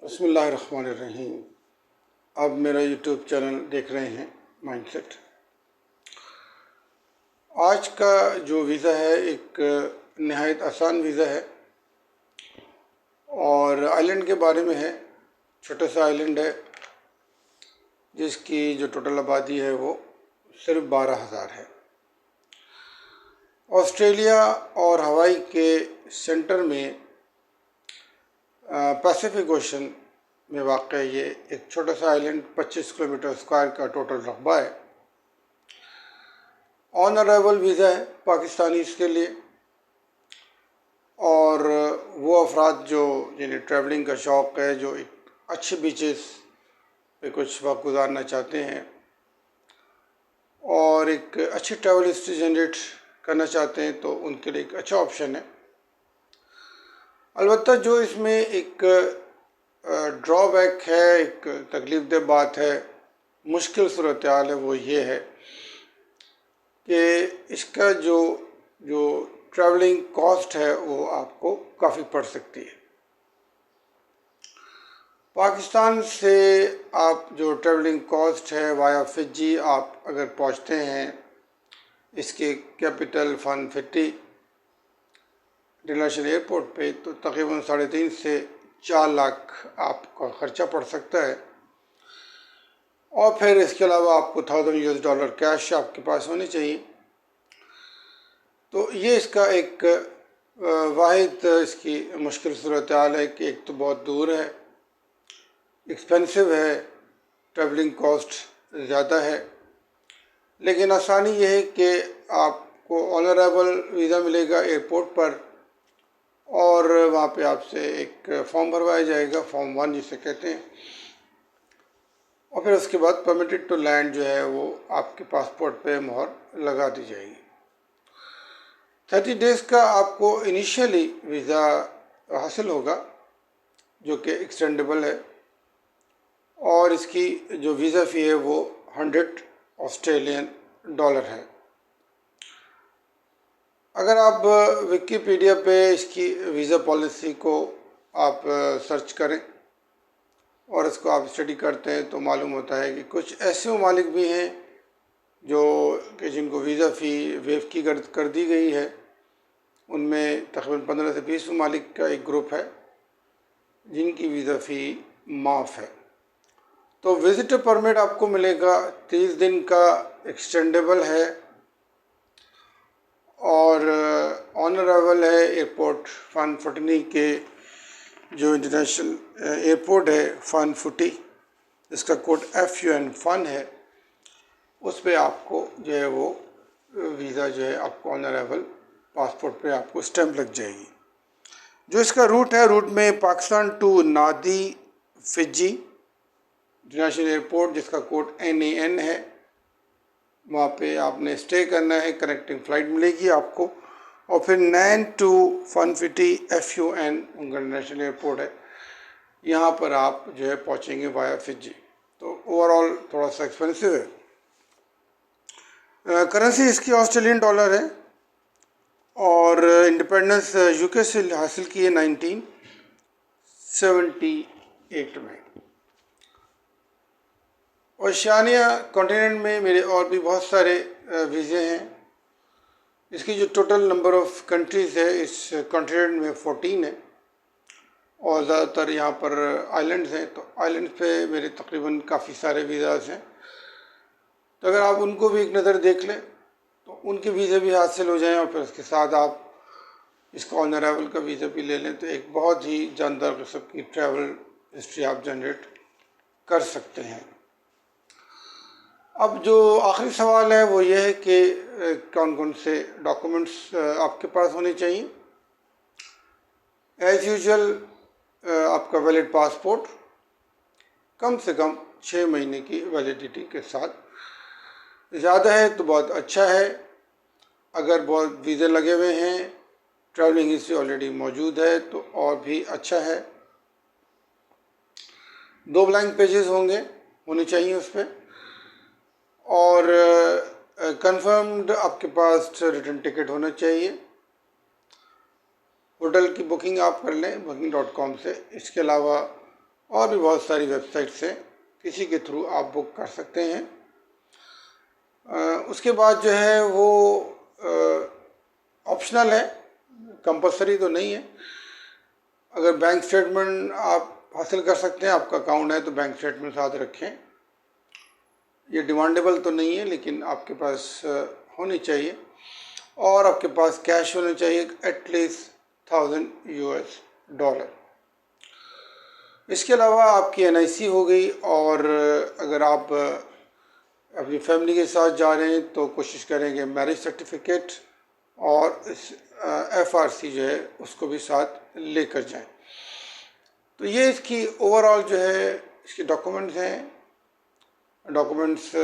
बिस्मिल्लाहिर्रहमानिर्रहीम। आप मेरा यूट्यूब चैनल देख रहे हैं माइंडसेट। आज का जो वीज़ा है एक नहायत आसान वीज़ा है और आइलैंड के बारे में है। छोटा सा आइलैंड है जिसकी जो टोटल आबादी है वो सिर्फ 12,000 है। ऑस्ट्रेलिया और हवाई के सेंटर में पैसिफिक ओशन में वाक़ ये एक छोटा सा आइलैंड 25 किलोमीटर स्क्वायर का टोटल रकबा है। ऑन अराइवल वीज़ा है पाकिस्तानीज़ के लिए और वो अफराद जो जिन्हें ट्रैवलिंग का शौक़ है, जो एक अच्छे बीचेस पे कुछ वक्त गुजारना चाहते हैं और एक अच्छी ट्रैवल हिस्ट्री जनरेट करना चाहते हैं, तो उनके लिए एक अच्छा ऑप्शन है। अलबत्ता जो इसमें एक ड्रॉबैक है, एक तकलीफ़देह बात है, मुश्किल सूरत हाल है, वो ये है कि इसका जो ट्रैवलिंग कॉस्ट है वो आपको काफ़ी पड़ सकती है। पाकिस्तान से आप जो ट्रैवलिंग कॉस्ट है वाया फिजी आप अगर पहुंचते हैं इसके capital fun city international airport पे, तो तकरीबन 3.5 से 4 लाख आपका ख़र्चा पड़ सकता है। और फिर इसके अलावा आपको $1,000 कैश आपके पास होने चाहिए। तो ये इसका एक वाहिद इसकी मुश्किल सूरत हाल है कि एक तो बहुत दूर है, एक्सपेंसिव है, ट्रैवलिंग कॉस्ट ज़्यादा है, लेकिन आसानी यह है कि आपको ऑन अराइवल वीज़ा मिलेगा एयरपोर्ट पर और वहाँ पे आपसे एक फॉर्म भरवाया जाएगा, फॉर्म 1 जिसे कहते हैं, और फिर उसके बाद परमिटेड टू लैंड जो है वो आपके पासपोर्ट पे मोहर लगा दी जाएगी। 30 डेज़ का आपको इनिशियली वीज़ा हासिल होगा जो कि एक्सटेंडेबल है और इसकी जो वीज़ा फ़ी है वो $100 है। अगर आप विकिपीडिया पे इसकी वीज़ा पॉलिसी को आप सर्च करें और इसको आप स्टडी करते हैं तो मालूम होता है कि कुछ ऐसे ममालिक भी हैं जो कि जिनको वीज़ा फ़ी वेव की कर दी गई है। उनमें तकरीबन 15 से 20 ममालिक का एक ग्रुप है जिनकी वीज़ा फ़ी माफ़ है। तो विज़िटर परमिट आपको मिलेगा 30 दिन का, एक्सटेंडेबल है और ऑन अराइवल है एयरपोर्ट फन फुटनी के जो इंटरनेशनल एयरपोर्ट है फन फुटी, इसका कोड FUN फन है, उस पर आपको जो है वो वीज़ा जो है आपको ऑन अराइवल पासपोर्ट पे आपको स्टैंप लग जाएगी। जो इसका रूट है, रूट में पाकिस्तान टू नादी फिजी इंटरनेशनल एयरपोर्ट जिसका कोड NAN है, वहाँ पे आपने स्टे करना है, कनेक्टिंग फ़्लाइट मिलेगी आपको, और फिर nine to fun city FUN international airport है, यहाँ पर आप जो है पहुँचेंगे वाया फिजी। तो ओवरऑल थोड़ा सा एक्सपेंसिव है। करेंसी इसकी ऑस्ट्रेलियन डॉलर है और इंडिपेंडेंस UK से हासिल की है 1978 में। ओशियानिया कॉन्टिनेंट में मेरे और भी बहुत सारे वीज़े हैं। इसकी जो टोटल नंबर ऑफ़ कंट्रीज़ है इस कॉन्टिनेंट में 14 है और ज़्यादातर यहाँ पर आइलैंड्स हैं, तो आइलैंड्स पे मेरे तकरीबन काफ़ी सारे वीज़ाज़ हैं। तो अगर आप उनको भी एक नज़र देख लें तो उनके वीज़े भी हासिल हो जाएं और फिर उसके साथ आप इसका ऑन अराइवल का वीज़ा भी ले लें, तो एक बहुत ही जानदार किस्म की ट्रैवल हिस्ट्री आप जनरेट कर सकते हैं। अब जो आखिरी सवाल है वो ये है कि कौन कौन से डॉक्यूमेंट्स आपके पास होने चाहिए। एज़ यूजुअल आपका वैलिड पासपोर्ट, कम से कम 6 महीने की वैलिडिटी के साथ, ज़्यादा है तो बहुत अच्छा है। अगर बहुत वीज़े लगे हुए हैं, ट्रैवलिंग हिस्ट्री ऑलरेडी मौजूद है तो और भी अच्छा है। 2 ब्लैंक पेजेस होने चाहिए उस पर और कंफर्म्ड आपके पास रिटर्न टिकट होना चाहिए। होटल की बुकिंग आप कर लें booking.com से। इसके अलावा और भी बहुत सारी वेबसाइट्स हैं, किसी के थ्रू आप बुक कर सकते हैं। उसके बाद जो है वो ऑप्शनल है, कंपलसरी तो नहीं है। अगर बैंक स्टेटमेंट आप हासिल कर सकते हैं, आपका अकाउंट है तो बैंक स्टेटमेंट साथ रखें। ये डिमांडेबल तो नहीं है, लेकिन आपके पास होनी चाहिए, और आपके पास कैश होना चाहिए एटलीस्ट $1000 US। इसके अलावा आपकी NIC हो गई, और अगर आप अपनी फैमिली के साथ जा रहे हैं तो कोशिश करेंगे मैरिज सर्टिफिकेट और FRC जो है उसको भी साथ लेकर जाएं। तो ये इसकी ओवरऑल जो है इसके डॉक्यूमेंट्स हैं। डॉक्यूमेंट्स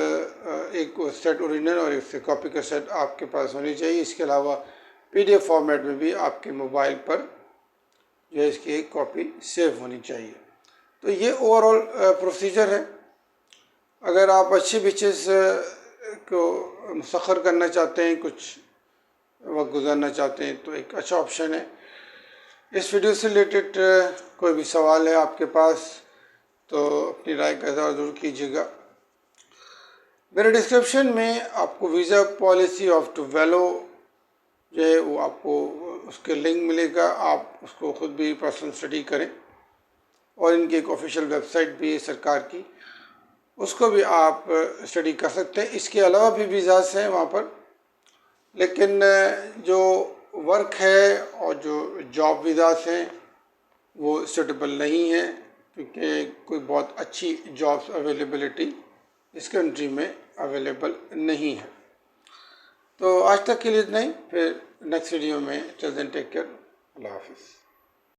एक सेट ओरिजिनल और एक से कॉपी का सेट आपके पास होनी चाहिए। इसके अलावा PDF फॉर्मेट में भी आपके मोबाइल पर जो है इसकी एक कॉपी सेव होनी चाहिए। तो ये ओवरऑल प्रोसीजर है। अगर आप अच्छे बीचेस को मुसख्खर करना चाहते हैं, कुछ वक्त गुजारना चाहते हैं, तो एक अच्छा ऑप्शन है। इस वीडियो से रिलेटेड कोई भी सवाल है आपके पास तो अपनी राय का इज़हार ज़रूर कीजिएगा। मेरे डिस्क्रिप्शन में आपको वीज़ा पॉलिसी ऑफ टुवेलो जो है वो आपको उसके लिंक मिलेगा। आप उसको ख़ुद भी पर्सनल स्टडी करें, और इनकी एक ऑफिशियल वेबसाइट भी है सरकार की, उसको भी आप स्टडी कर सकते हैं। इसके अलावा भी वीज़ास हैं वहाँ पर, लेकिन जो वर्क है और जो जॉब वीज़ास हैं वो सूटेबल नहीं है, क्योंकि कोई बहुत अच्छी जॉब्स अवेलेबिलिटी इस कंट्री में अवेलेबल नहीं है। तो आज तक के लिए इतना ही, फिर नेक्स्ट वीडियो में। टिल देन टेक केयर, अल्लाह हाफिज़।